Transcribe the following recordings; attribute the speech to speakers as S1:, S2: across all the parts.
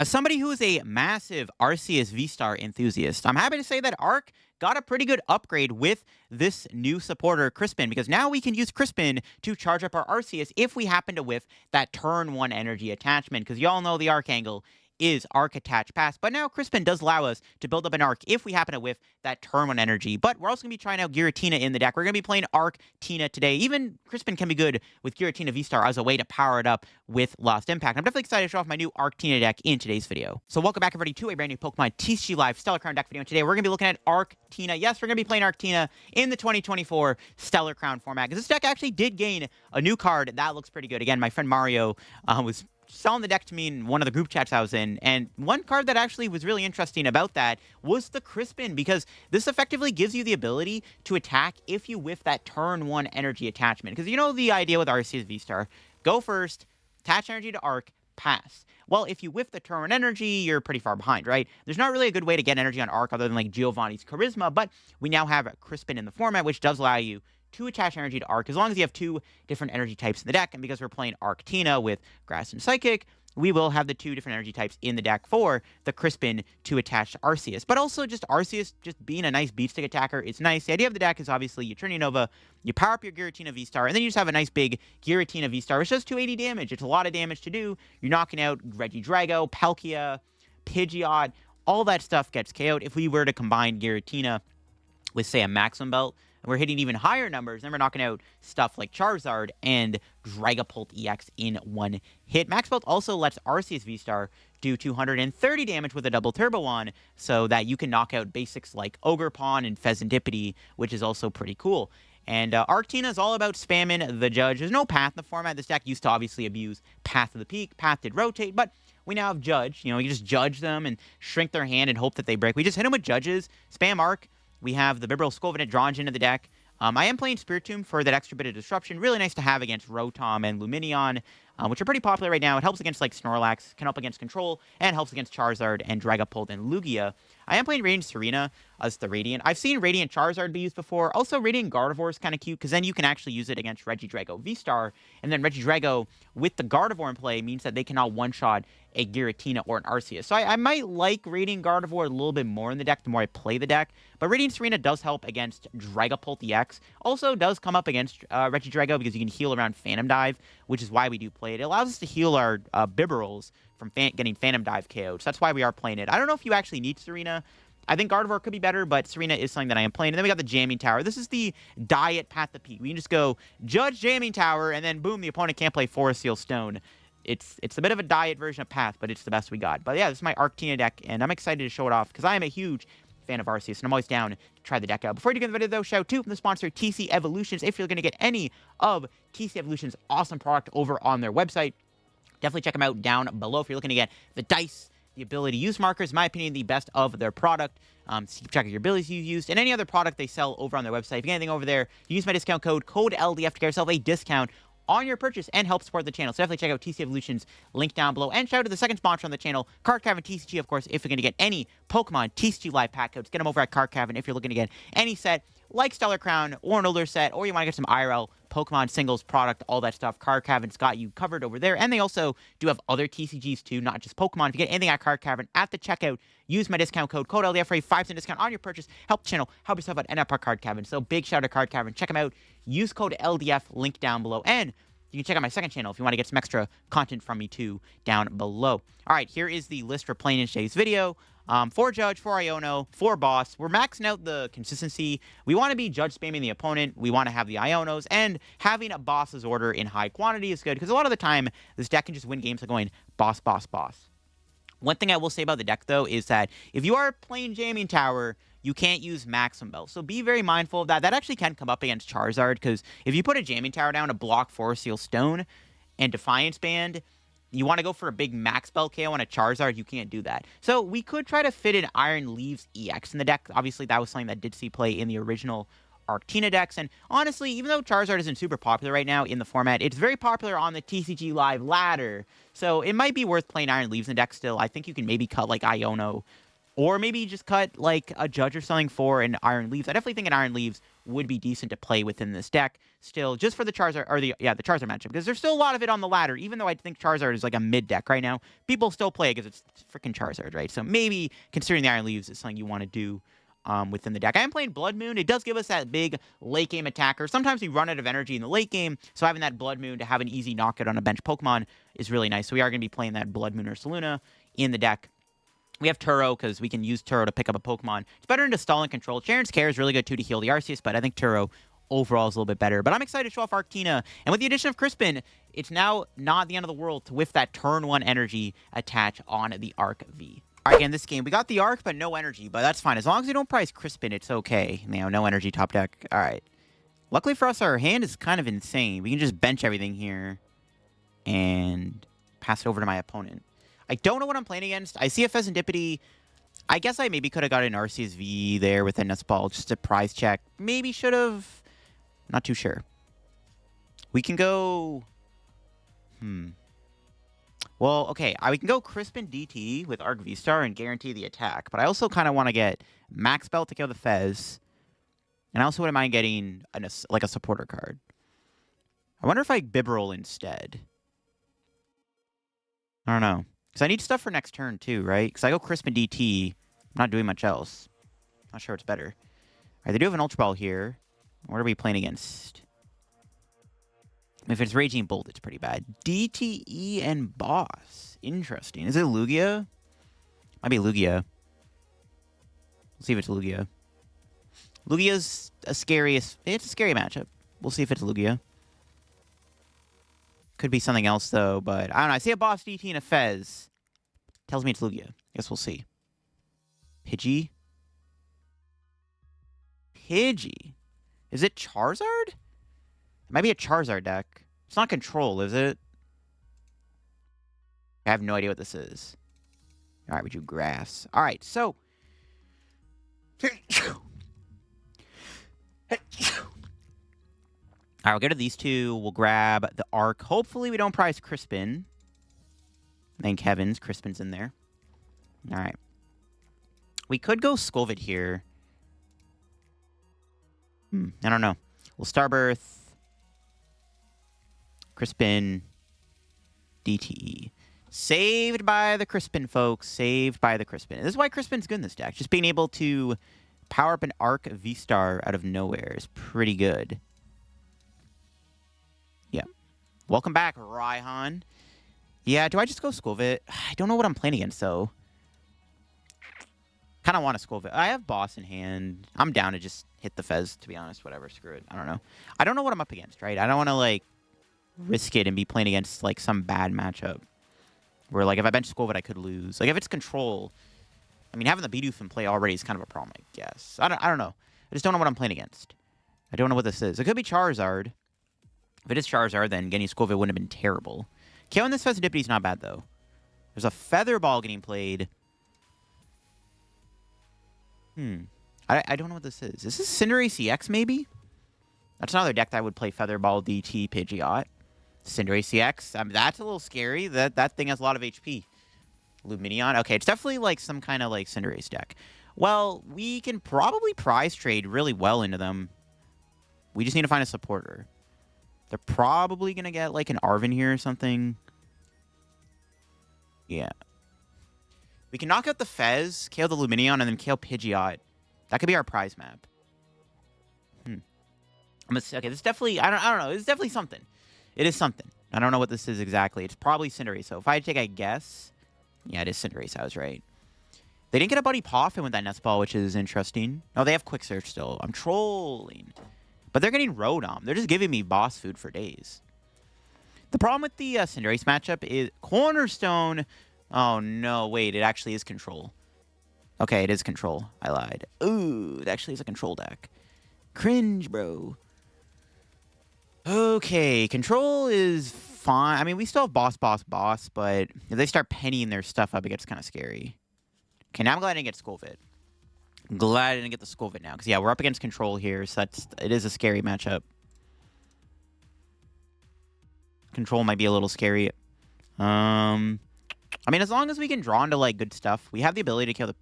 S1: As somebody who is a massive Arceus V-STAR enthusiast, I'm happy to say that Arc got a pretty good upgrade with this new supporter, Crispin, because now we can use Crispin to charge up our Arceus if we happen to whiff that turn 1 energy attachment, because y'all know the Arc angle is Arc attached pass, but now Crispin does allow us to build up an Arc if we happen to whiff that turn 1 energy. But we're also going to be trying out Giratina in the deck. We're going to be playing Arc Tina today. Even Crispin can be good with Giratina V-STAR as a way to power it up with Lost Impact. I'm definitely excited to show off my new Arc Tina deck in today's video. So welcome back everybody to a brand new Pokemon TCG Live Stellar Crown deck video. And today we're going to be looking at Arc Tina. Yes, we're going to be playing Arc Tina in the 2024 Stellar Crown format, because this deck actually did gain a new card that looks pretty good. Again, my friend Mario was selling the deck to me in one of the group chats I was in, and one card that actually was really interesting about that was the Crispin, because this effectively gives you the ability to attack if you whiff that turn 1 energy attachment. Because you know the idea with Arceus V-STAR, go first, attach energy to Arc, pass. Well, if you whiff the turn 1 energy, you're pretty far behind, right? There's not really a good way to get energy on Arc other than like Giovanni's Charisma, but we now have Crispin in the format, which does allow you to attach energy to Arc as long as you have 2 different energy types in the deck. And because we're playing Arc Tina with Grass and Psychic, we will have the 2 different energy types in the deck for the Crispin to attach to Arceus. But also just Arceus just being a nice beat stick attacker, it's nice. The idea of the deck is obviously you turn Nova, you power up your Giratina V-STAR, and then you just have a nice big Giratina V-STAR, which does 280 damage. It's a lot of damage to do. You're knocking out Regidrago, Palkia, Pidgeot, all that stuff gets KO'd. If we were to combine Giratina with, say, a Maximum Belt, and we're hitting even higher numbers, then we're knocking out stuff like Charizard and Dragapult EX in one hit. Max Belt also lets Arceus V-STAR do 230 damage with a double turbo on, so that you can knock out basics like Ogerpon and Pheasantipity, which is also pretty cool. And Arc Tina is all about spamming the Judge. There's no Path in the format. This deck used to obviously abuse Path of the Peak. Path did rotate, but we now have Judge. You know, you just judge them and shrink their hand and hope that they break. We just hit them with Judges, spam Arc. We have the Bibarel Skwovet Drawn into the deck. I am playing Spiritomb for that extra bit of disruption. Really nice to have against Rotom and Luminion, which are pretty popular right now. It helps against like Snorlax, can help against Control, and helps against Charizard and Dragapult and Lugia. I am playing Radiant Tsareena as the Radiant. I've seen Radiant Charizard be used before. Also, Radiant Gardevoir is kind of cute, because then you can actually use it against Regidrago V-STAR. And then Regidrago, with the Gardevoir in play, means that they cannot one-shot a Giratina or an Arceus. So I might like Radiant Gardevoir a little bit more in the deck the more I play the deck. But Radiant Tsareena does help against Dragapult EX. Also does come up against Regidrago, because you can heal around Phantom Dive, which is why we do play it. It allows us to heal our Bibarels from getting Phantom Dive KO'd. So that's why we are playing it. I don't know if you actually need Tsareena. I think Gardevoir could be better, but Tsareena is something that I am playing. And then we got the Jamming Tower. This is the diet Path the Peak. We can just go Judge Jamming Tower, and then boom, the opponent can't play Forest Seal Stone. It's a bit of a diet version of Path, but it's the best we got. But yeah, this is my Arc Tina deck, and I'm excited to show it off, because I am a huge fan of Arceus, and I'm always down to try the deck out. Before you get into the video, though, shout out to the sponsor, TC Evolutions. If you're going to get any of TC Evolutions' awesome product over on their website, definitely check them out down below. If you're looking to get the dice, the ability to use markers, in my opinion, the best of their product. So keep track of your abilities you've used, and any other product they sell over on their website. If you get anything over there, use my discount code LDF to get yourself a discount on your purchase and help support the channel. So definitely check out TC Evolutions, link down below. And shout out to the second sponsor on the channel, Card Cavern TCG, of course. If you're going to get any Pokemon TCG Live pack codes, get them over at Card Cavern. If you're looking to get any set like Stellar Crown or an older set, or you want to get some IRL Pokemon singles product, all that stuff, Card Cavern's got you covered over there. And they also do have other TCGs too, not just Pokemon. If you get anything at Card Cavern at the checkout, use my discount code LDF for a 5% discount on your purchase. Help the channel, help yourself out, and up our Card Cavern. So big shout out to Card Cavern. Check them out. Use code LDF, link down below. And you can check out my second channel if you want to get some extra content from me too down below. All right, here is the list for playing in today's video. For Judge, for Iono, for Boss. We're maxing out the consistency. We want to be Judge spamming the opponent. We want to have the Ionos, and having a Boss's order in high quantity is good, because a lot of the time, this deck can just win games by going Boss, Boss, Boss. One thing I will say about the deck, though, is that if you are playing Jamming Tower, you can't use Maximum Belt. So be very mindful of that. That actually can come up against Charizard, because if you put a Jamming Tower down to block Forest Seal Stone and Defiance Band, you want to go for a big Max Belt KO on a Charizard, you can't do that. So we could try to fit in Iron Leaves EX in the deck. Obviously, that was something that did see play in the original Arc Tina decks. And honestly, even though Charizard isn't super popular right now in the format, it's very popular on the TCG Live ladder. So it might be worth playing Iron Leaves in the deck still. I think you can maybe cut like Iono, or maybe just cut like a Judge or something for an Iron Leaves. I definitely think an Iron Leaves would be decent to play within this deck still, just for the Charizard, or the Charizard matchup, because there's still a lot of it on the ladder, even though I think Charizard is like a mid deck right now. People still play it because it's freaking Charizard, right? So maybe considering the Iron Leaves is something you want to do within the deck. I am playing Bloodmoon. It does give us that big late game attacker. Sometimes we run out of energy in the late game, so having that Bloodmoon to have an easy knockout on a bench Pokemon is really nice. So we are going to be playing that Bloodmoon Ursaluna in the deck. We have Turo because we can use Turo to pick up a Pokemon. It's better into stall and control. Charizard's Care is really good too to heal the Arceus, but I think Turo overall is a little bit better. But I'm excited to show off Arctina. And with the addition of Crispin, it's now not the end of the world to whiff that turn 1 energy attach on the Arc V. All right, in this game, we got the Arc, but no energy. But that's fine. As long as we don't prize Crispin, it's okay. You know, no energy top deck. All right. Luckily for us, our hand is kind of insane. We can just bench everything here and pass it over to my opponent. I don't know what I'm playing against. I see a Pheasantipity. I guess I maybe could have got an Arceus V there with a Nest Ball just to prize check. Maybe should have. Not too sure. We can go... Well, okay. We can go Crispin DT with Arc V-Star and guarantee the attack. But I also kind of want to get Max Belt to kill the Fez. And I also wouldn't mind getting like a supporter card. I wonder if I Bibarel instead. I don't know. Because I need stuff for next turn too, right? Because I go Crispin DT. I'm not doing much else. Not sure what's better. All right, they do have an Ultra Ball here. What are we playing against? If it's Raging Bolt, it's pretty bad. DTE and Boss. Interesting. Is it Lugia? Might be Lugia. We'll see if it's Lugia. Lugia's it's a scary matchup. We'll see if it's Lugia. Could be something else, though, but I don't know. I see a Boss DT and a Fez. Tells me it's Lugia. Guess we'll see. Pidgey? Pidgey? Is it Charizard? It might be a Charizard deck. It's not Control, is it? I have no idea what this is. All right, we do Grass. All right, so... All right, we'll go to these two. We'll grab the Arc. Hopefully we don't prize Crispin. Thank heavens, Crispin's in there. All right. We could go Skwovet here. I don't know. We'll Starbirth. Crispin. DTE. Saved by the Crispin, folks. Saved by the Crispin. This is why Crispin's good in this deck. Just being able to power up an Arc V-Star out of nowhere is pretty good. Yeah. Welcome back, Raihan. Yeah, do I just go Skwovet? I don't know what I'm playing against, though. Kind of want to Skwovet. I have Boss in hand. I'm down to just hit the Fez, to be honest. Whatever, screw it. I don't know. I don't know what I'm up against, right? I don't want to, like, risk it and be playing against, like, some bad matchup. Where, like, if I bench Skwovet, I could lose. Like, if it's Control... I mean, having the Bidoof in play already is kind of a problem, I guess. I don't know. I just don't know what I'm playing against. I don't know what this is. It could be Charizard. If it is Charizard, then getting Skwovet wouldn't have been terrible. Killing this Pheasantipity is not bad, though. There's a Feather Ball getting played. I don't know what this is. Is this Cinderace EX, maybe? That's another deck that I would play Feather Ball, DT, Pidgeot. Cinderace EX. I mean, that's a little scary. That thing has a lot of HP. Lumineon. Okay, it's definitely like some kind of like Cinderace deck. Well, we can probably prize trade really well into them. We just need to find a supporter. They're probably going to get like an Arven here or something. Yeah. We can knock out the Fez, KO the Lumineon, and then KO Pidgeot. That could be our prize map. Okay, this definitely... I don't know. It's definitely something. It is something. I don't know what this is exactly. It's probably Cinderace. So if I had to take a guess... Yeah, it is Cinderace. I was right. They didn't get a Buddy Poff in with that Nest Ball, which is interesting. Oh, they have Quick Search still. I'm trolling. But they're getting Rotom. They're just giving me boss food for days. The problem with the Cinderace matchup is Cornerstone... Oh, no. Wait, it actually is Control. Okay, it is Control. I lied. Ooh, it actually is a Control deck. Cringe, bro. Okay, Control is fine. I mean, we still have Boss, but if they start pennying their stuff up, it gets kind of scary. Okay, now I'm glad I didn't get Skwovet. I'm glad I didn't get the Skwovet now. Because, yeah, we're up against Control here, so it is a scary matchup. Control might be a little scary. I mean, as long as we can draw into, like, good stuff, we have the ability to kill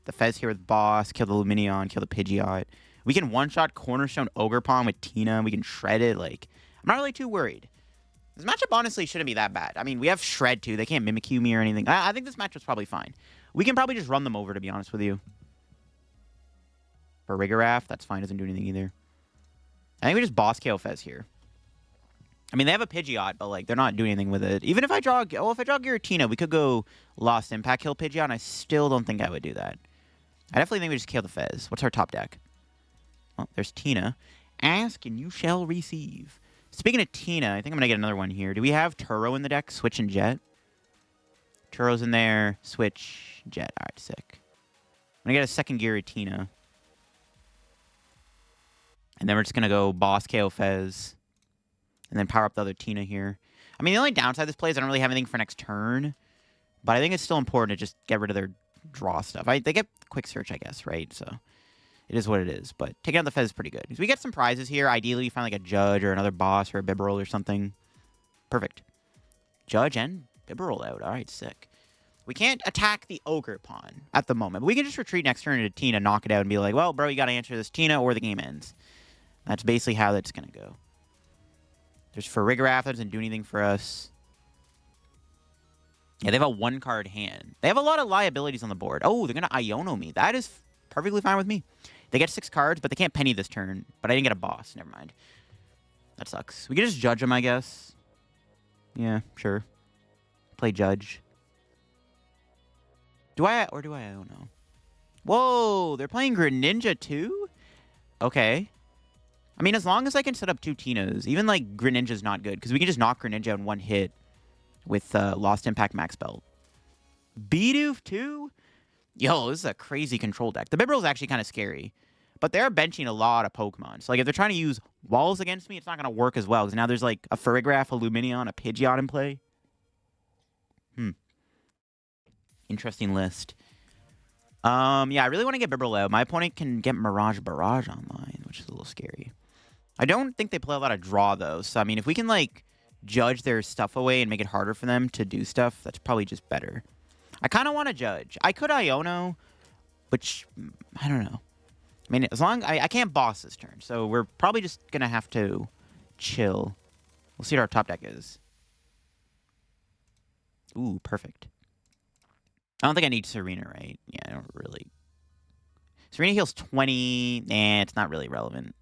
S1: the Fez here with Boss, kill the Lumineon, kill the Pidgeot. We can one-shot Cornerstone Ogerpon with Tina. We can shred it. Like, I'm not really too worried. This matchup honestly shouldn't be that bad. I mean, we have Shred too. They can't Mimikyu me or anything. I think this matchup's probably fine. We can probably just run them over, to be honest with you. For Rigorath, that's fine. Doesn't do anything either. I think we just boss KO Fez here. I mean, they have a Pidgeot, but like they're not doing anything with it. Even if I draw, if I draw Giratina, we could go Lost Impact kill Pidgeot, and I still don't think I would do that. I definitely think we just kill the Fez. What's our top deck? Well, there's Tina. Ask and you shall receive. Speaking of Tina, I think I'm gonna get another one here. Do we have Turo in the deck? Switch and Jet. Turo's in there. Switch, Jet. All right, sick. I'm gonna get a second Giratina. And then we're just going to go boss KO Fez. And then power up the other Tina here. I mean, the only downside of this play is I don't really have anything for next turn. But I think it's still important to just get rid of their draw stuff. They get quick search, I guess, right? So it is what it is. But taking out the Fez is pretty good. We get some prizes here. Ideally, you find like a Judge or another boss or a Bibarel or something. Perfect. Judge and Bibarel out. All right, sick. We can't attack the Ogerpon at the moment. But we can just retreat next turn into Tina, knock it out, and be like, well, bro, you got to answer this Tina or the game ends. That's basically how that's going to go. There's Rigorath, that doesn't do anything for us. Yeah, they have a one-card hand. They have a lot of liabilities on the board. Oh, they're going to Iono me. That is perfectly fine with me. They get 6 cards, but they can't penny this turn. But I didn't get a boss. Never mind. That sucks. We can just judge them, I guess. Yeah, sure. Play judge. Do I? I don't know. Whoa, they're playing Greninja too? Okay. I mean, as long as I can set up 2 Tinas, even like Greninja's not good, because we can just knock Greninja in one hit with Lost Impact Max Belt. Bidoof too? Yo, this is a crazy control deck. The Bibarel's actually kind of scary, but they're benching a lot of Pokemon. So like if they're trying to use walls against me, it's not going to work as well, because now there's like a Farigiraf, a Lumineon, a Pidgeot in play. Interesting list. Yeah, I really want to get Bibarel out. My opponent can get Mirage Barrage online, which is a little scary. I don't think they play a lot of draw, though. So, I mean, if we can, like, judge their stuff away and make it harder for them to do stuff, that's probably just better. I kind of want to judge. I could Iono, which, I don't know. I mean, as long... I can't boss this turn, so we're probably just going to have to chill. We'll see what our top deck is. Ooh, perfect. I don't think I need Tsareena, right? Yeah, I don't really. Tsareena heals 20. Nah, it's not really relevant.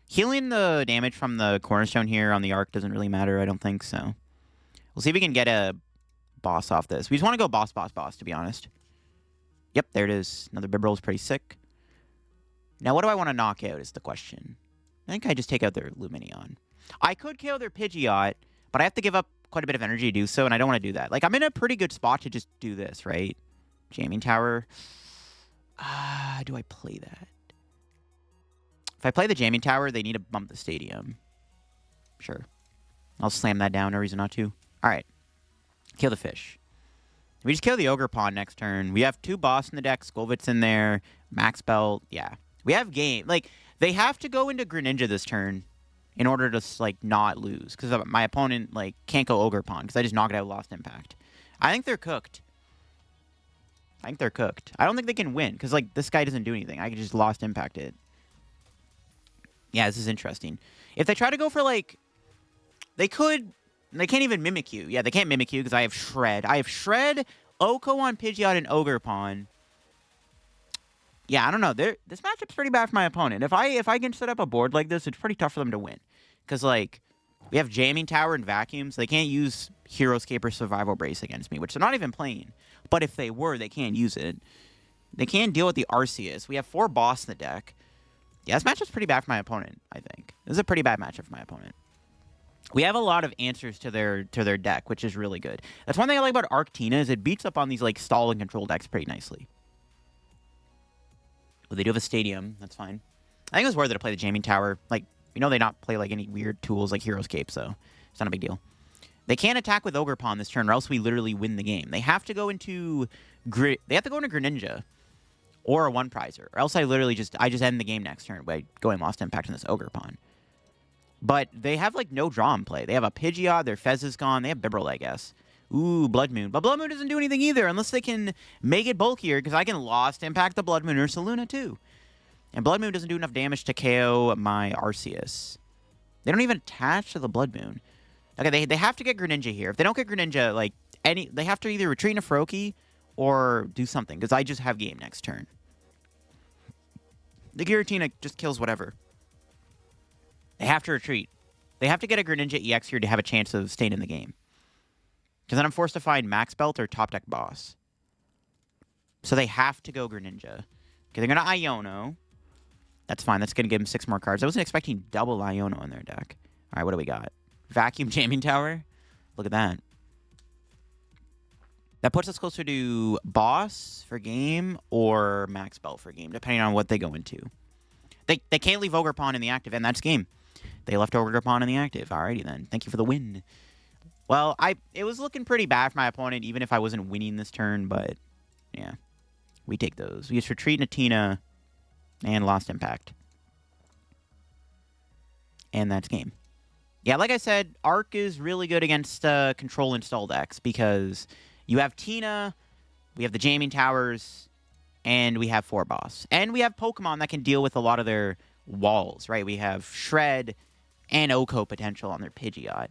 S1: Healing the damage from the Cornerstone here on the arc doesn't really matter, I don't think, so. We'll see if we can get a boss off this. We just want to go boss, to be honest. Yep, there it is. Another Bibarel is pretty sick. Now, what do I want to knock out is the question. I think I just take out their Lumineon. I could kill their Pidgeot, but I have to give up quite a bit of energy to do so, and I don't want to do that. Like, I'm in a pretty good spot to just do this, right? Jamming Tower. Do I play that? If I play the Jamming Tower, they need to bump the stadium. Sure. I'll slam that down. No reason not to. All right. Kill the fish. We just kill the Ogerpon next turn. We have 2 boss in the deck. Skwovet's in there. Max Belt. Yeah. We have game. Like, they have to go into Greninja this turn in order to, like, not lose. Because my opponent, like, can't go Ogerpon. Because I just knocked it out with Lost Impact. I think they're cooked. I don't think they can win. Because, like, this guy doesn't do anything. I can just Lost Impact it. Yeah, this is interesting. If they try to go for, like... They could... They can't even Mimikyu. Yeah, they can't Mimikyu because I have Shred. I have Shred, Oko on Pidgeot, and Ogerpon. Yeah, I don't know. This matchup's pretty bad for my opponent. If I can set up a board like this, it's pretty tough for them to win. Because, like, we have Jamming Tower and Vacuum, so they can't use Heroescape or Survival Brace against me, which they're not even playing. But if they were, they can't use it. They can't deal with the Arceus. We have 4 boss in the deck. Yeah, this matchup's pretty bad for my opponent, I think. This is a pretty bad matchup for my opponent. We have a lot of answers to their deck, which is really good. That's one thing I like about Arctina is it beats up on these, like, stall and control decks pretty nicely. Well, they do have a stadium. That's fine. I think it was worth it to play the Jamming Tower. Like, you know they not play, like, any weird tools like Heroescape, so it's not a big deal. They can't attack with Ogerpon this turn, or else we literally win the game. They have to go into Greninja or a one-prizer, or else I just end the game next turn by going Lost Impact on this Ogerpon. But they have, like, no draw in play. They have a Pidgeot, their Fez is gone, they have Bibarel, I guess. Ooh, Bloodmoon. But Bloodmoon doesn't do anything either, unless they can make it bulkier, because I can Lost Impact the Bloodmoon Ursaluna, too. And Bloodmoon doesn't do enough damage to KO my Arceus. They don't even attach to the Bloodmoon. Okay, they have to get Greninja here. If they don't get Greninja, like, they have to either retreat into Froakie or do something, because I just have game next turn. The Giratina just kills whatever. They have to retreat. They have to get a Greninja EX here to have a chance of staying in the game. Because then I'm forced to find Max Belt or Top Deck Boss. So they have to go Greninja. Okay, they're going to Iono. That's fine. That's going to give them 6 more cards. I wasn't expecting double Iono in their deck. All right, what do we got? Vacuum Jamming Tower. Look at that. That puts us closer to Boss for game or Max Belt for game, depending on what they go into. They can't leave Ogerpon in the active, and that's game. They left Ogerpon in the active. Alrighty then. Thank you for the win. Well, it was looking pretty bad for my opponent, even if I wasn't winning this turn, but yeah. We take those. We just retreat Natina and Lost Impact. And that's game. Yeah, like I said, Arc is really good against control install decks because you have Tina, we have the Jamming Towers, and we have 4 Boss. And we have Pokemon that can deal with a lot of their walls, right? We have Shred and Oko potential on their Pidgeot.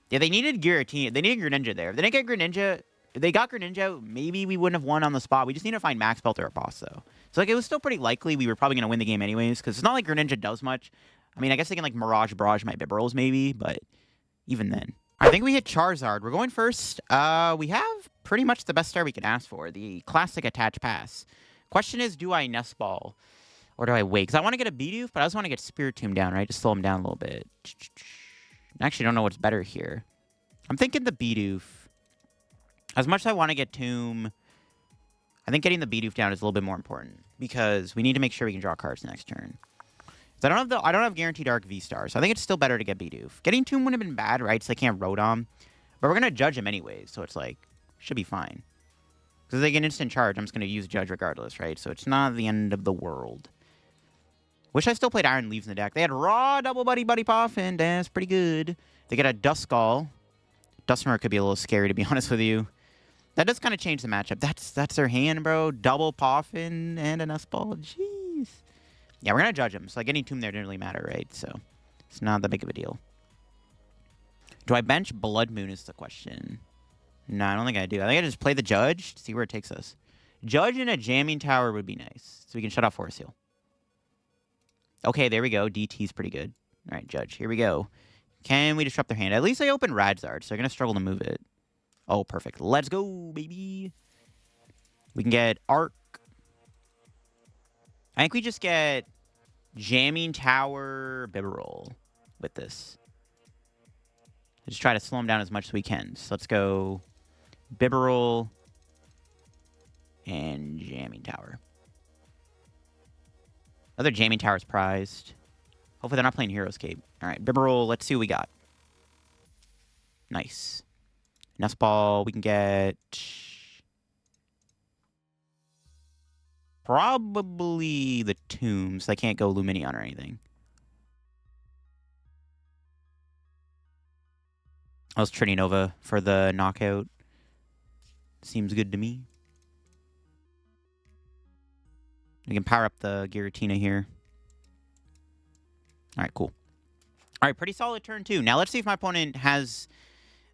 S1: Yeah, they needed Giratina. They needed Greninja there. If they didn't get Greninja, if they got Greninja, maybe we wouldn't have won on the spot. We just need to find Max Belt or a Boss, though. So, like, it was still pretty likely we were probably going to win the game anyways, because it's not like Greninja does much. I mean, I guess they can, like, Mirage Barrage my Bibarels, maybe, but even then. I think we hit Charizard. We're going first. We have pretty much the best start we can ask for, the classic attach pass. Question is, do I Nest Ball or do I wait? Because I want to get a Bidoof, but I also want to get Spiritomb down, right? Just slow him down a little bit. I actually don't know what's better here. I'm thinking the Bidoof. As much as I want to get Tomb, I think getting the Bidoof down is a little bit more important because we need to make sure we can draw cards next turn. I don't have Guaranteed Arc V-Star, so I think it's still better to get Bidoof. Getting Tomb wouldn't have been bad, right? So they can't Rotom. But we're going to judge him anyways, so it's like, should be fine. Because if they get instant charge, I'm just going to use Judge regardless, right? So it's not the end of the world. Wish I still played Iron Leaves in the deck. They had Raw, Double Buddy PAF, and that's pretty good. They get a Duskull. Dusknoir could be a little scary, to be honest with you. That does kind of change the matchup. That's their hand, bro. Double Poffin and a Nest Ball. Jeez. Yeah, we're going to judge him. So like, getting Tomb there didn't really matter, right? So it's not that big of a deal. Do I bench Bloodmoon is the question. No, I don't think I do. I think I just play the Judge to see where it takes us. Judge in a Jamming Tower would be nice. So we can shut off Force Heal. Okay, there we go. DT's pretty good. All right, Judge. Here we go. Can we disrupt their hand? At least they open Radzard, so they're going to struggle to move it. Oh, perfect. Let's go, baby. We can get Arc. I think we just get Jamming Tower Bibarel with this. Just try to slow him down as much as we can. So let's go Bibarel and Jamming Tower. Other Jamming Tower is prized. Hopefully they're not playing Heroescape. All right, Bibarel, let's see what we got. Nice. Nest Ball, we can get probably the Tombs. I can't go Lumineon or anything. I was Trinity for the knockout. Seems good to me. We can power up the Giratina here. All right, cool. All right, pretty solid turn, too. Now, let's see if my opponent has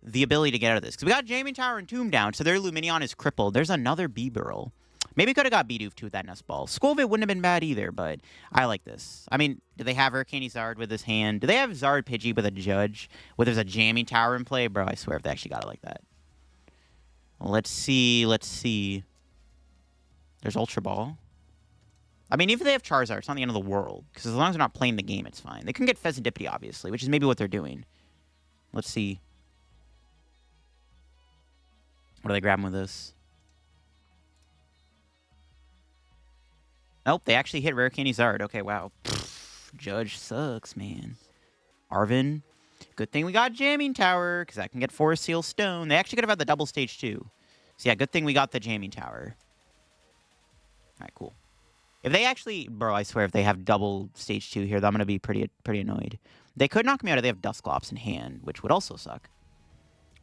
S1: the ability to get out of this. Because we got Jamming Tower and Tomb down, so their Lumineon is crippled. There's another Bibarel. Maybe could have got Bidoof, too, with that Nest Ball. Skwovet wouldn't have been bad either, but I like this. I mean, do they have Hurricane Zard with his hand? Do they have Zard Pidgey with a Judge? Where there's a Jamming Tower in play? Bro, I swear if they actually got it like that. Let's see. Let's see. There's Ultra Ball. I mean, even if they have Charizard, it's not the end of the world. Because as long as they're not playing the game, it's fine. They can get Pheasantipity, obviously, which is maybe what they're doing. Let's see. What are they grabbing with this? Nope, they actually hit Rare Candy Zard. Okay, wow. Pfft, Judge sucks, man. Arvin. Good thing we got Jamming Tower, because that can get Forest Seal Stone. They actually could have had the double stage, too. So, yeah, good thing we got the Jamming Tower. All right, cool. If they actually... Bro, I swear, if they have double stage 2 here, I'm going to be pretty annoyed. They could knock me out if they have Dusclops in hand, which would also suck.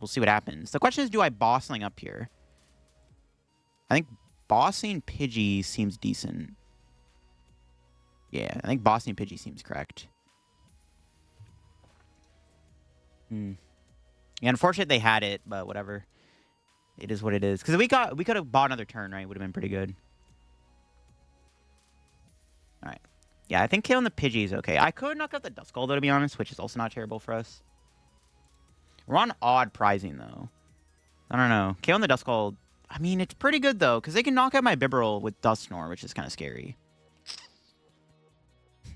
S1: We'll see what happens. The question is, do I Bossling up here? I think Bossing Pidgey seems decent. Yeah, I think Boston Pidgey seems correct. Yeah, unfortunate they had it, but whatever. It is what it is. Because we could have bought another turn, right? Would have been pretty good. All right. Yeah, I think killing the Pidgey is okay. I could knock out the Duskull, though, to be honest, which is also not terrible for us. We're on odd pricing, though. I don't know. Killing the Duskull, I mean, it's pretty good, though, because they can knock out my Bibarel with Dusknoir, which is kind of scary.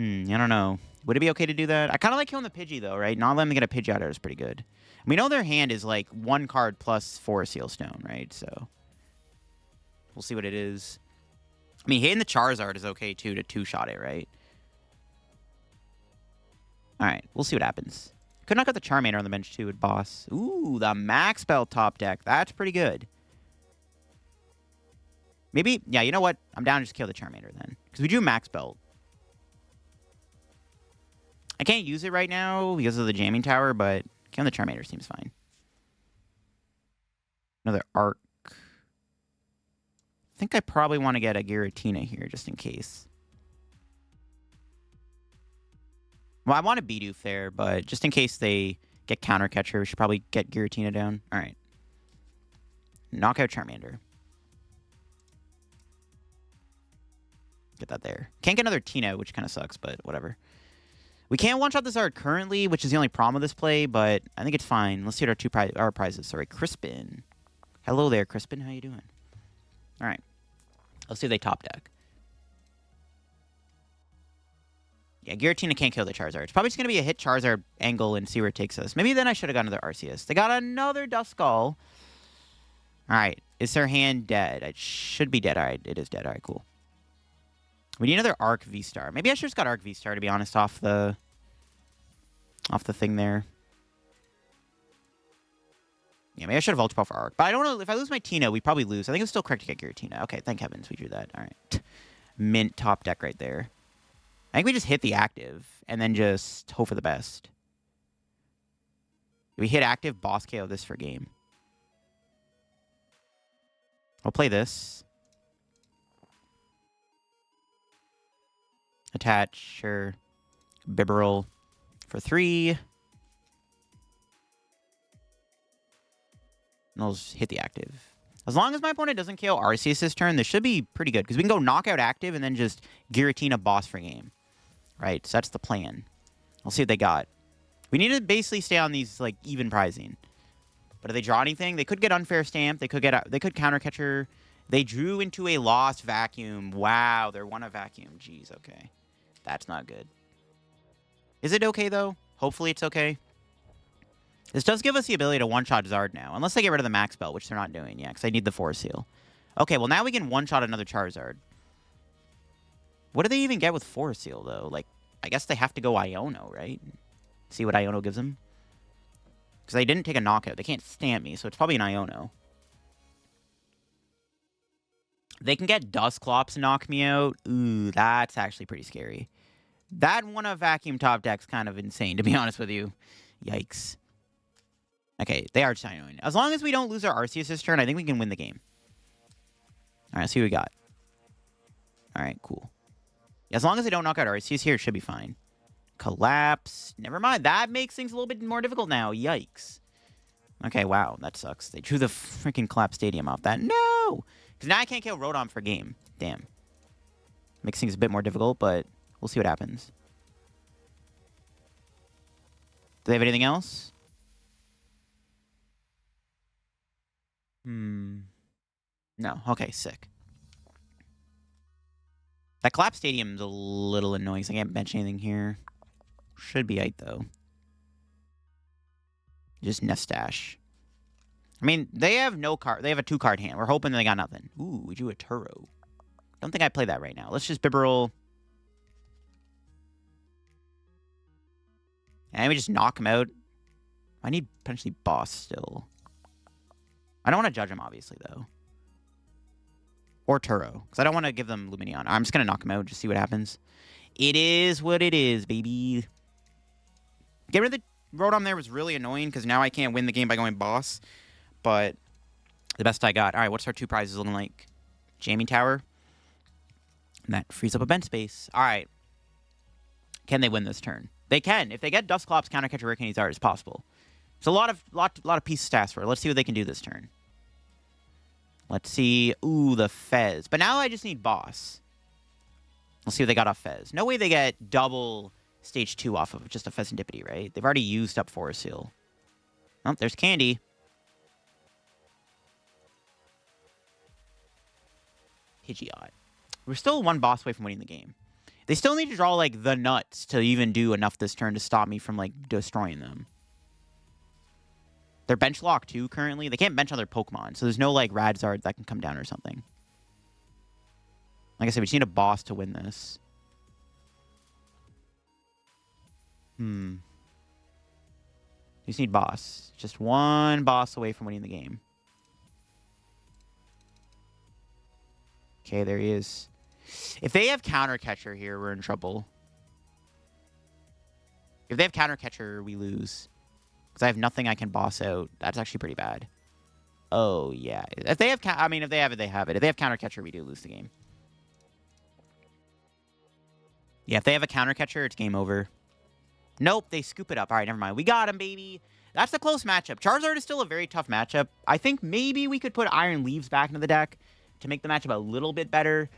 S1: I don't know. Would it be okay to do that? I kind of like killing the Pidgey, though, right? Not letting them get a Pidgey out there is pretty good. We know their hand is, like, 1 card plus 4 Seal Stone, right? So, we'll see what it is. I mean, hitting the Charizard is okay, too, to 2-shot it, right? Alright, we'll see what happens. Could knock out the Charmander on the bench, too, with Boss. Ooh, the Max Belt top deck. That's pretty good. Maybe, yeah, you know what? I'm down to just kill the Charmander, then. Because we drew Max Belt. I can't use it right now because of the Jamming Tower, but killing the Charmander seems fine. Another Arc. I think I probably want to get a Giratina here, just in case. Well, I want a Bidoof there, but just in case they get Counter Catcher, we should probably get Giratina down. All right. Knockout Charmander. Get that there. Can't get another Tina, which kind of sucks, but whatever. We can't one-shot this art currently, which is the only problem with this play, but I think it's fine. Let's see what our prizes. Sorry, Crispin. Hello there, Crispin. How you doing? All right. Let's see if they top deck. Yeah, Giratina can't kill the Charizard. It's probably just going to be a hit Charizard angle and see where it takes us. Maybe then I should have gotten another Arceus. They got another Duskull. All right. Is their hand dead? It should be dead. All right. It is dead. All right, cool. We need another Arc V-Star. Maybe I should have just got Arc V-Star, to be honest, off the thing there. Yeah, maybe I should have Ultra Ball for Arc. But I don't know. If I lose my Tina, we probably lose. I think it's still correct to get Giratina. Okay, thank heavens we drew that. All right. Mint top deck right there. I think we just hit the active and then just hope for the best. We hit active, boss KO this for game. I'll play this. Attach, sure. Bibarel for 3. And I'll just hit the active. As long as my opponent doesn't KO Arceus this turn, this should be pretty good. Because we can go knockout active and then just Giratina boss for game. Right, so that's the plan. I'll see what they got. We need to basically stay on these, like, even pricing. But if they draw anything, they could get Unfair Stamp. They could Counter Catcher. They drew into a Lost Vacuum. Wow, they're one a Vacuum. Jeez, okay. That's not good. Is it okay, though? Hopefully it's okay. This does give us the ability to one-shot Zard now. Unless they get rid of the Max Belt, which they're not doing. Yeah, because I need the Force Seal. Okay, well, now we can one-shot another Charizard. What do they even get with Force Seal, though? Like, I guess they have to go Iono, right? See what Iono gives them. Because they didn't take a knockout. They can't stamp me, so it's probably an Iono. They can get Dusclops and knock me out. Ooh, that's actually pretty scary. That one of Vacuum top deck's kind of insane, to be honest with you. Yikes. Okay, they are just Ionoing. As long as we don't lose our Arceus this turn, I think we can win the game. All right, let's see what we got. All right, cool. As long as they don't knock out Arceus here, it should be fine. Collapse. Never mind. That makes things a little bit more difficult now. Yikes. Okay, wow. That sucks. They drew the freaking Collapse Stadium off that. No! Because now I can't kill Rotom for game. Damn. Makes things a bit more difficult, but we'll see what happens. Do they have anything else? No. Okay, sick. That Collapse Stadium's a little annoying, so I can't bench anything here. Should be right, though. Just Nestash. I mean, they have no card. They have a 2-card hand. We're hoping they got nothing. Ooh, we drew a Turo. Don't think I play that right now. Let's just Bibarel. And we just knock him out. I need potentially Boss still. I don't want to judge him, obviously, though. Or Turo, because I don't want to give them Lumineon. I'm just going to knock him out, just see what happens. It is what it is, baby. Get rid of the Rotom there was really annoying, because now I can't win the game by going Boss. But the best I got. All right, what's our 2 prizes looking like? Jamming Tower. And that frees up a bench space. All right. Can they win this turn? They can. If they get Dusclops, Countercatcher, Hurricane Zard, it's possible. It's a lot of pieces to ask for. Let's see what they can do this turn. Let's see. Ooh, the Fez. But now I just need Boss. Let's see what they got off Fez. No way they get double stage 2 off of just a Fezandipity, right? They've already used up Forest Seal. Oh, there's Candy. Pidgeot. We're still one boss away from winning the game. They still need to draw, like, the nuts to even do enough this turn to stop me from, like, destroying them. They're bench locked, too, currently. They can't bench other Pokemon, so there's no, like, Radzard that can come down or something. Like I said, we just need a boss to win this. We just need boss. Just one boss away from winning the game. Okay, there he is. If they have Counter Catcher here, we're in trouble. If they have Counter Catcher, we lose. Because I have nothing I can boss out. That's actually pretty bad. Oh, yeah. If they have... I mean, if they have it, they have it. If they have Counter Catcher, we do lose the game. Yeah, if they have a Counter Catcher, it's game over. Nope, they scoop it up. All right, never mind. We got him, baby. That's a close matchup. Charizard is still a very tough matchup. I think maybe we could put Iron Leaves back into the deck to make the matchup a little bit better.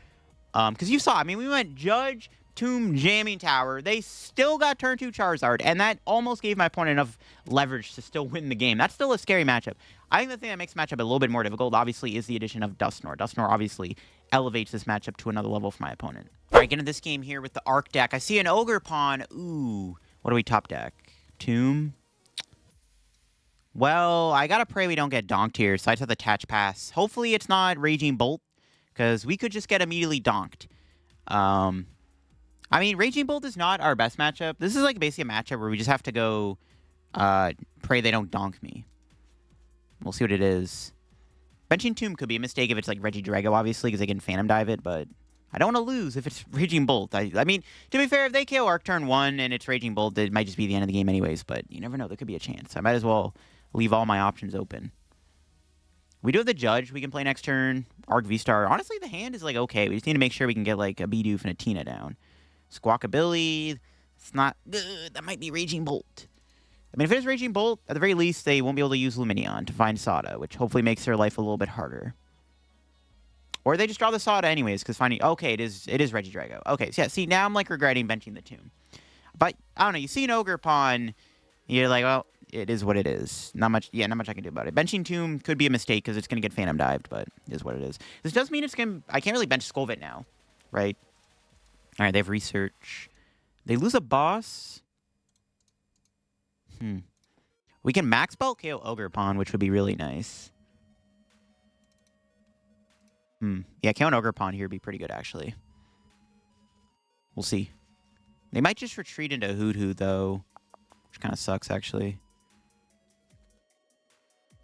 S1: Because you saw, I mean, we went Judge, Tomb, Jamming Tower. They still got turn 2 Charizard, and that almost gave my opponent enough leverage to still win the game. That's still a scary matchup. I think the thing that makes the matchup a little bit more difficult, obviously, is the addition of Dusknoir. Dusknoir obviously elevates this matchup to another level for my opponent. All right, get into this game here with the Arc deck. I see an Ogerpon. Ooh, what do we top deck? Tomb? Well, I gotta pray we don't get donked here, so I just have the Attach Pass. Hopefully it's not Raging Bolt, because we could just get immediately donked. I mean, Raging Bolt is not our best matchup. This is like basically a matchup where we just have to go pray they don't donk me. We'll see what it is. Benching Tomb could be a mistake if it's like Regidrago, obviously, because they can Phantom Dive it, but I don't want to lose if it's Raging Bolt. I mean, to be fair, if they KO Arc turn 1 and it's Raging Bolt, it might just be the end of the game anyways, but you never know. There could be a chance. I might as well leave all my options open. We do have the Judge we can play next turn. Arc V-Star. Honestly, the hand is, like, okay. We just need to make sure we can get, like, a Bidoof and a Tina down. Squawkabilly. It's not good. That might be Raging Bolt. I mean, if it is Raging Bolt, at the very least, they won't be able to use Lumineon to find Sada, which hopefully makes their life a little bit harder. Or they just draw the Sada anyways, because finding... Okay, it is Regidrago. Okay, so yeah, see, now I'm, like, regretting benching the Tomb. But, I don't know, you see an Ogerpon, you're like, well... It is what it is. Not much I can do about it. Benching Tomb could be a mistake because it's going to get Phantom Dived, but it is what it is. This does mean it's going to... I can't really bench Skwovet now, right? All right, they have Research. They lose a boss. We can Max Belt KO Ogerpon, which would be really nice. Yeah, KO an Ogerpon here would be pretty good, actually. We'll see. They might just retreat into Hoodoo, though, which kind of sucks, actually.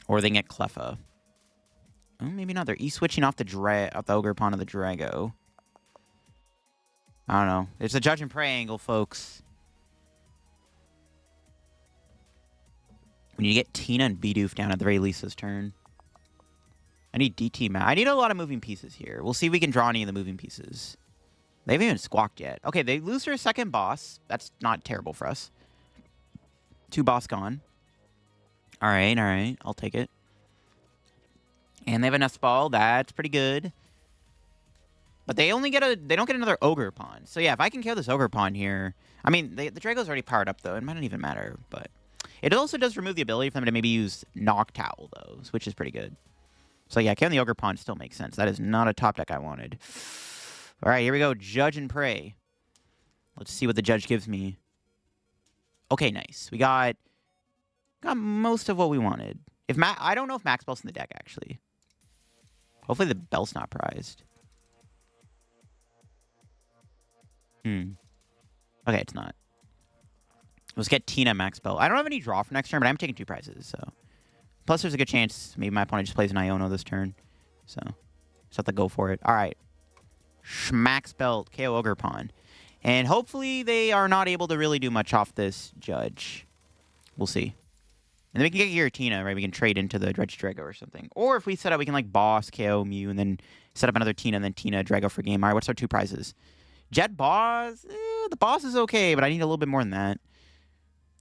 S1: Or they can get Cleffa. Oh, maybe not. They're E-switching off the Ogerpon of the Drago. I don't know. It's a Judge and Pray angle, folks. We need to get Tina and Bidoof down at the very least this turn. I need DT I need a lot of moving pieces here. We'll see if we can draw any of the moving pieces. They haven't even squawked yet. Okay, they lose their second boss. That's not terrible for us. 2 boss gone. All right. I'll take it. And they have a Nest Ball. That's pretty good. But they only get they don't get another Ogerpon. So yeah, if I can kill this Ogerpon here... I mean, the Drago's already powered up, though. It might not even matter, but... It also does remove the ability for them to maybe use Noctowl, though, which is pretty good. So yeah, killing the Ogerpon still makes sense. That is not a top deck I wanted. All right, here we go. Judge and Pray. Let's see what the Judge gives me. Okay, nice. We got most of what we wanted. I don't know if Max Belt's in the deck, actually. Hopefully the Belt's not prized. Okay, it's not. Let's get Tina Max Belt. I don't have any draw for next turn, but I'm taking 2 prizes, so... Plus, there's a good chance maybe my opponent just plays an Iono this turn. So, just have to go for it. All right. Max Belt, KO Ogerpon. And hopefully they are not able to really do much off this Judge. We'll see. And then we can get Giratina, right? We can trade into the Regidrago or something. Or if we set up, we can like Boss, KO, Mew, and then set up another Tina, and then Tina, Drago for game. All right, what's our 2 prizes? Jet Boss, the boss is okay, but I need a little bit more than that.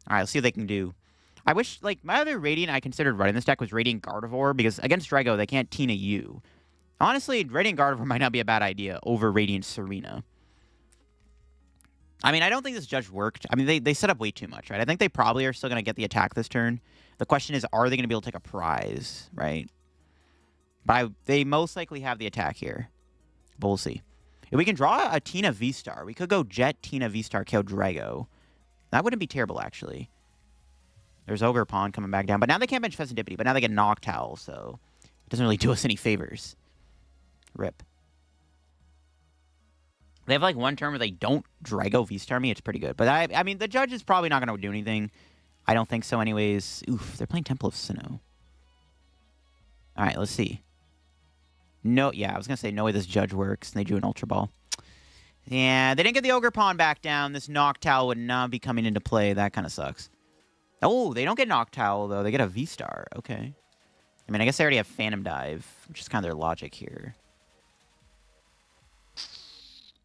S1: All right, let's see what they can do. I wish, like, my other Radiant I considered running this deck was Radiant Gardevoir, because against Drago, they can't Tina U. Honestly, Radiant Gardevoir might not be a bad idea over Radiant Tsareena. I mean, I don't think this Judge worked. I mean, they set up way too much, right? I think they probably are still going to get the attack this turn. The question is, are they going to be able to take a prize, right? But they most likely have the attack here. But we'll see. If we can draw a Tina V-Star, we could go Jet, Tina V-Star, kill Drago. That wouldn't be terrible, actually. There's Ogerpon coming back down. But now they can't bench Pheasantipity, but now they get Noctowl, so it doesn't really do us any favors. Rip. They have, like, one turn where they don't Drago V-Star me. It's pretty good. But, I mean, the Judge is probably not going to do anything. I don't think so anyways. Oof, they're playing Temple of Sinnoh. All right, let's see. No, yeah, I was going to say no way this Judge works. And they drew an Ultra Ball. Yeah, they didn't get the Ogerpon back down. This Noctowl would not be coming into play. That kind of sucks. Oh, they don't get Noctowl, though. They get a V-Star. Okay. I mean, I guess they already have Phantom Dive, which is kind of their logic here.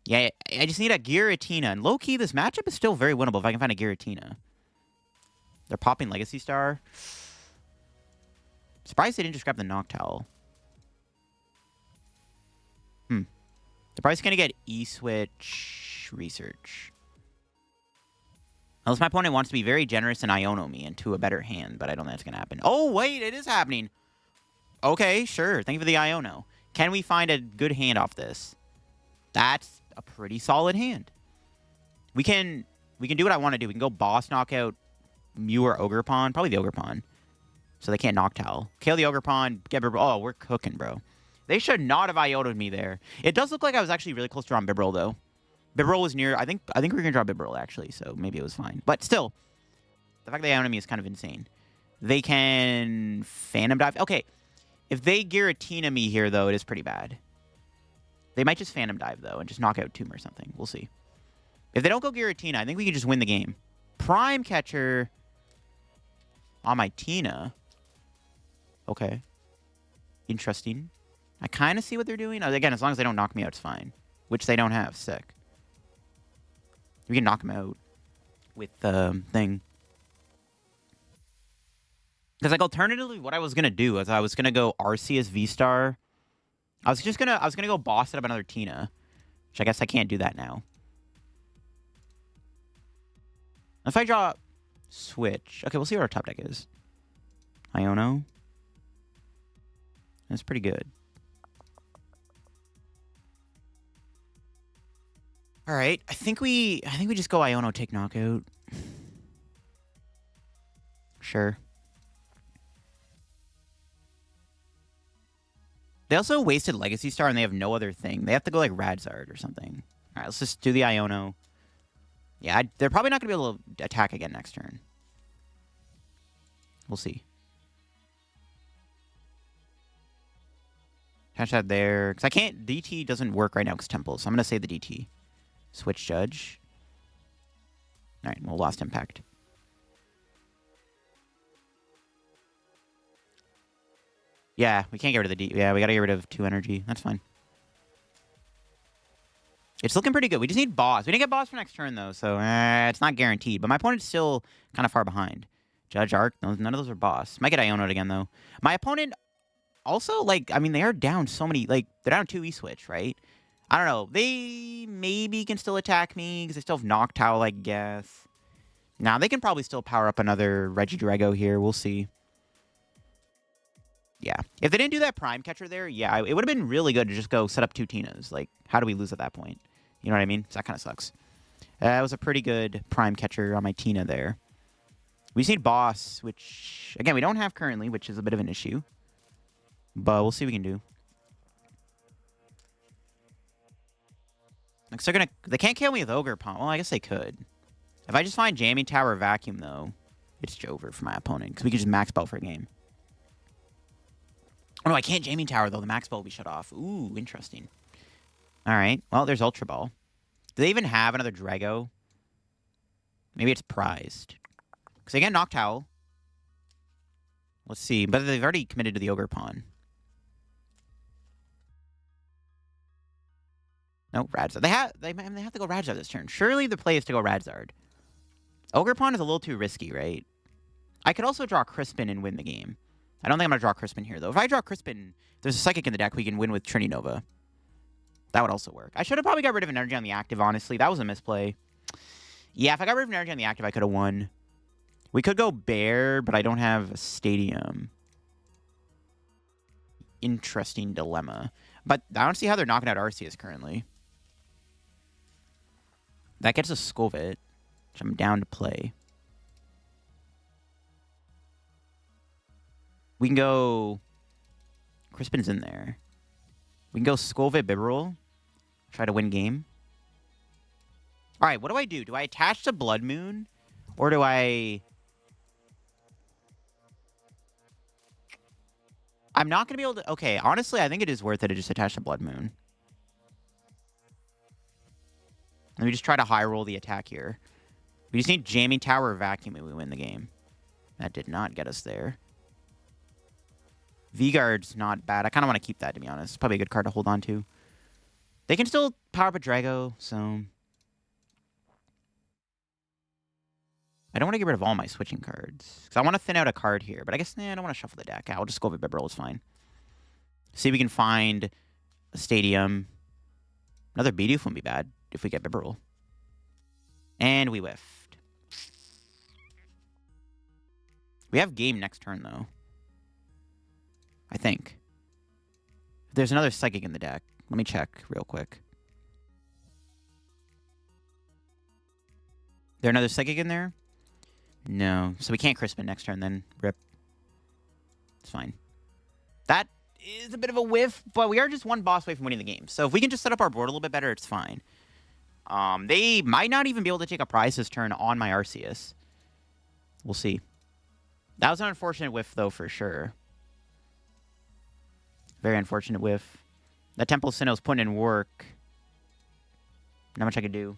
S1: Yeah, I just need a Giratina. And low-key, this matchup is still very winnable if I can find a Giratina. They're popping Legacy Star. Surprised they didn't just grab the Noctowl. They're probably going to get E-Switch Research. Unless my opponent wants to be very generous and Iono me into a better hand, but I don't think that's going to happen. Oh, wait, it is happening. Okay, sure. Thank you for the Iono. Can we find a good hand off this? That's a pretty solid hand. We can do what I want to do. We can go Boss Knockout Mew or Ogerpon. Probably the Ogerpon. So they can't Noctowl. Kill the Ogerpon. Get Bibarel. Oh, we're cooking, bro. They should not have Iono'd me there. It does look like I was actually really close to drawing Bibarel, though. Bibarel was near. I think we were going to draw Bibarel, actually, so maybe it was fine. But still, the fact that they Iono'd me is kind of insane. They can Phantom Dive. Okay, if they Giratina me here, though, it is pretty bad. They might just Phantom Dive, though, and just knock out Tomb or something. We'll see. If they don't go Giratina, I think we could just win the game. Prime Catcher on my Tina. Okay. Interesting. I kind of see what they're doing. Again, as long as they don't knock me out, it's fine. Which they don't have. Sick. We can knock them out with the thing. Because, like, alternatively, what I was going to do is I was going to go Arceus V-Star. I was going to go boss it up another Tina. Which I guess I can't do that now. If I draw Switch. Okay, we'll see what our top deck is. Iono. That's pretty good. All right, I think we just go Iono, take knockout. Sure. They also wasted Legacy Star and they have no other thing. They have to go like Radzard or something. All right, let's just do the Iono. Yeah, they're probably not going to be able to attack again next turn. We'll see. Attach that there. Because I can't... DT doesn't work right now because Temple. So I'm going to save the DT. Switch Judge. All right, well, Lost Impact. Yeah, we can't get rid of the D. Yeah, we got to get rid of 2 energy. That's fine. It's looking pretty good. We just need boss. We didn't get boss for next turn, though, so it's not guaranteed. But my opponent's still kind of far behind. Judge, Arc, none of those are boss. Might get Iono'd again, though. My opponent also, like, I mean, they are down so many. Like, they're down 2 E-Switch, right? I don't know. They maybe can still attack me because they still have Noctowl, I guess. Now, they can probably still power up another Regidrago here. We'll see. Yeah. If they didn't do that Prime Catcher there, yeah, it would have been really good to just go set up 2 Tinas. Like, how do we lose at that point? You know what I mean? So that kind of sucks. That was a pretty good Prime Catcher on my Tina there. We just need boss, which, again, we don't have currently, which is a bit of an issue. But we'll see what we can do. Like, so they can't kill me with Ogerpon. Well, I guess they could. If I just find Jamming Tower Vacuum, though, it's over for my opponent. Because we can just Max Belt for a game. Oh, no, I can't Jamming Tower, though. The Max Belt will be shut off. Ooh, interesting. All right. Well, there's Ultra Ball. Do they even have another Drago? Maybe it's prized. Because they get Noctowl. Let's see. But they've already committed to the Ogerpon. No, Radzard. They have to go Radzard this turn. Surely the play is to go Radzard. Ogerpon is a little too risky, right? I could also draw Crispin and win the game. I don't think I'm going to draw Crispin here, though. If I draw Crispin, there's a Psychic in the deck. We can win with Trinity Nova. That would also work. I should have probably got rid of an energy on the active, honestly. That was a misplay. Yeah, if I got rid of an energy on the active, I could have won. We could go Bear, but I don't have a Stadium. Interesting dilemma. But I don't see how they're knocking out Arceus currently. That gets a Skwovet, which I'm down to play. We can go... Crispin's in there. We can go Skwovet Bibarel. Try to win game. Alright, what do? Do I attach to Bloodmoon? Or do I... I'm not going to be able to... Okay, honestly, I think it is worth it to just attach to Bloodmoon. Let me just try to high roll the attack here. We just need Jamming Tower or Vacuum and we win the game. That did not get us there. V-Guard's not bad. I kind of want to keep that, to be honest. Probably a good card to hold on to. They can still power up a Drago, so... I don't want to get rid of all my switching cards. Because I want to thin out a card here. But I guess, I don't want to shuffle the deck. I'll just go with Bibarel. It's fine. See if we can find a Stadium. Another Bidoof wouldn't be bad if we get Bibarel. And we whiffed. We have game next turn, though. I think. There's another Psychic in the deck. Let me check real quick. There another Psychic in there? No. So we can't Crispin next turn then. Rip. It's fine. That is a bit of a whiff, but we are just one boss away from winning the game. So if we can just set up our board a little bit better, it's fine. They might not even be able to take a prize this turn on my Arceus. We'll see. That was an unfortunate whiff, though, for sure. Very unfortunate whiff. That Temple of Sinnoh's putting in work. Not much I could do.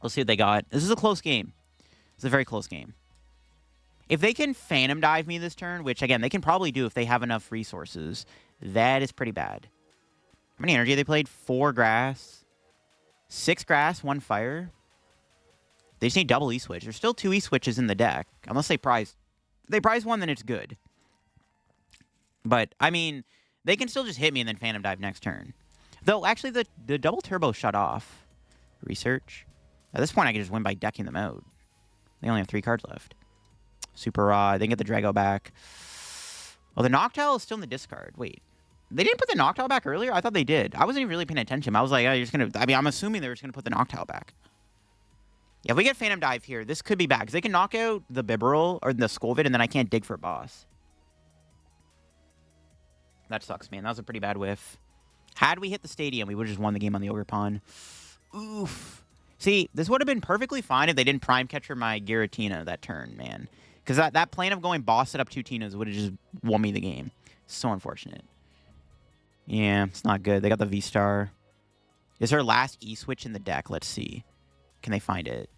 S1: We'll see what they got. This is a close game. It's a very close game. If they can Phantom Dive me this turn, which, again, they can probably do if they have enough resources, that is pretty bad. How many energy they played? 4 grass. 6 grass, 1 fire. They just need double E-Switch. There's still 2 E-Switches in the deck. Unless they prize... If they prize 1, then it's good. But, I mean... They can still just hit me and then Phantom Dive next turn. Though, actually, the double turbo shut off. Research. At this point, I can just win by decking them out. They only have 3 cards left. Super Raw. They can get the Drago back. Oh, the Noctowl is still in the discard. Wait. They didn't put the Noctowl back earlier? I thought they did. I wasn't even really paying attention. I was like, oh, you're just going to... I mean, I'm assuming they were just going to put the Noctowl back. Yeah, if we get Phantom Dive here, this could be bad. Because they can knock out the Bibarel or the Skwovet, and then I can't dig for a boss. That sucks, man. That was a pretty bad whiff. Had we hit the Stadium, we would have just won the game on the Ogerpon. Oof. See, this would have been perfectly fine if they didn't Prime Catcher my Giratina that turn, man. Because that plan of going boss set up 2 Tinas would have just won me the game. So unfortunate. Yeah, it's not good. They got the V-Star. Is her last E-Switch in the deck? Let's see. Can they find it?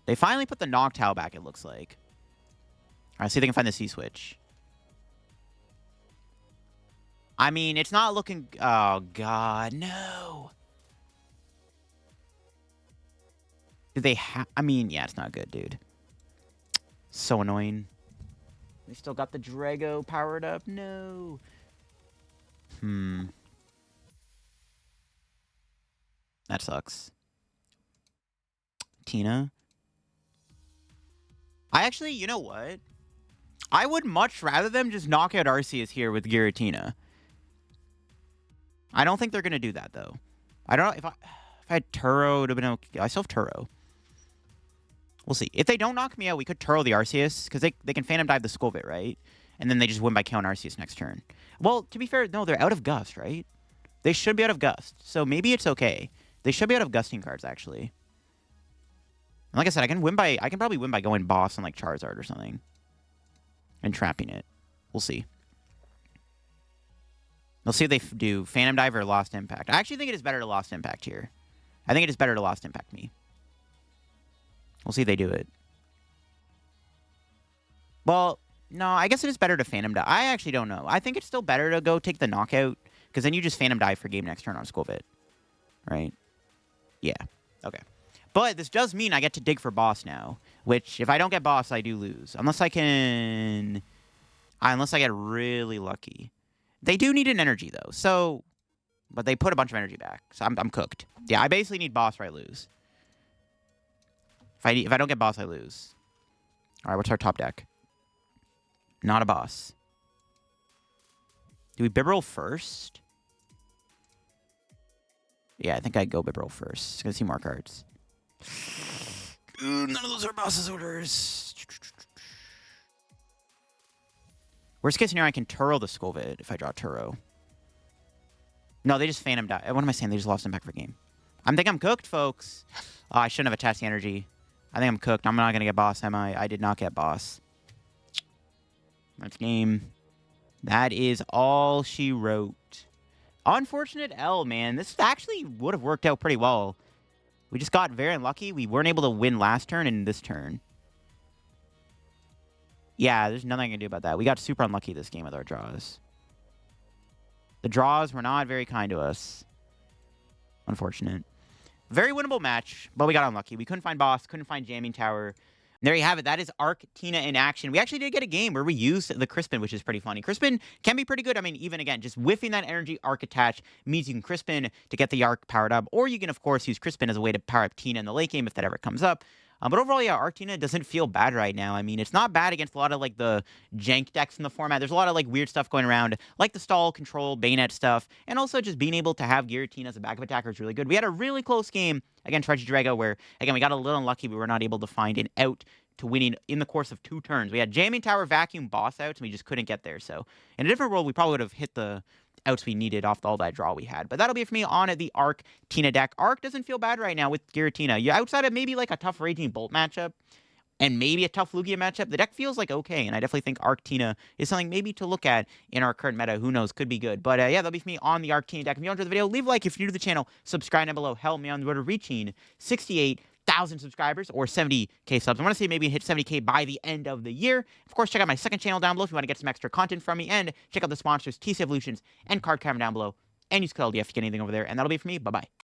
S1: They finally put the Noctowl back, it looks like. All right, see if they can find the C-Switch. I mean, it's not looking... Oh, God, no. Do they have... I mean, yeah, it's not good, dude. So annoying. They still got the Drago powered up? No. That sucks. Tina. I actually... You know what? I would much rather them just knock out Arceus here with Giratina. I don't think they're going to do that, though. I don't know. If I had Turo, it would have been okay. I still have Turo. We'll see. If they don't knock me out, we could Turo the Arceus, because they can Phantom Dive the Skwovet, right? And then they just win by killing Arceus next turn. Well, to be fair, no, they're out of Gust, right? They should be out of Gust. So maybe it's okay. They should be out of Gusting cards, actually. And like I said, I can probably win by going boss on like Charizard or something. And trapping it. We'll see. We'll see if they do Phantom Dive or Lost Impact. I actually think it is better to Lost Impact here. I think it is better to Lost Impact me. We'll see if they do it. Well, no, I guess it is better to Phantom Dive. I actually don't know. I think it's still better to go take the knockout, because then you just Phantom Dive for game next turn on Skwovet. right? Yeah. Okay. But this does mean I get to dig for boss now, which if I don't get boss, I do lose. Unless I can... unless I get really lucky. They do need an energy, though, so... But they put a bunch of energy back, so I'm cooked. Yeah, I basically need boss or I lose. If I don't get boss, I lose. All right, what's our top deck? Not a boss. Do we Bibarel first? Yeah, I think I'd go Bibarel first. It's gonna see more cards. Ooh, none of those are boss's orders. Worst case scenario, I can Turo the Skwovet if I draw Turo. No, they just Phantom die. What am I saying? They just lost him back for game. I think I'm cooked, folks. Oh, I shouldn't have attached the energy. I think I'm cooked. I'm not going to get boss, am I? I did not get boss. That's game. That is all she wrote. Unfortunate L, man. This actually would have worked out pretty well. We just got very unlucky. We weren't able to win last turn and this turn. Yeah, there's nothing I can do about that. We got super unlucky this game with our draws. The draws were not very kind to us. Unfortunate. Very winnable match, but we got unlucky. We couldn't find boss, couldn't find Jamming Tower. There you have it. That is Giratina in action. We actually did get a game where we used the Crispin, which is pretty funny. Crispin can be pretty good. I mean, even again, just whiffing that energy arc attach means you can Crispin to get the arc powered up, or you can, of course, use Crispin as a way to power up Tina in the late game if that ever comes up. But overall, yeah, Giratina doesn't feel bad right now. I mean, it's not bad against a lot of, like, the jank decks in the format. There's a lot of, like, weird stuff going around, like the stall, control, bayonet stuff, and also just being able to have Giratina as a backup attacker is really good. We had a really close game against Regidrago where, again, we got a little unlucky. We were not able to find an out to winning in the course of 2 turns. We had Jamming Tower vacuum boss outs, and we just couldn't get there. So, in a different world, we probably would have hit the outs we needed off all that draw we had. But that'll be it for me on the Giratina deck. Arc doesn't feel bad right now with Giratina. Yeah, outside of maybe like a tough Raging Bolt matchup and maybe a tough Lugia matchup, the deck feels like okay, and I definitely think Giratina is something maybe to look at in our current meta. Who knows? Could be good. But yeah, that'll be for me on the Giratina deck. If you enjoyed the video, leave a like. If you're new to the channel, subscribe down below. Help me on the road to reaching 68,000 subscribers or 70K subs. I want to say maybe hit 70K by the end of the year. Of course, check out my second channel down below if you want to get some extra content from me, and check out the sponsors TC Evolutions and Card Camera down below, and use code LDF to get anything over there. And that'll be it for me. Bye-bye.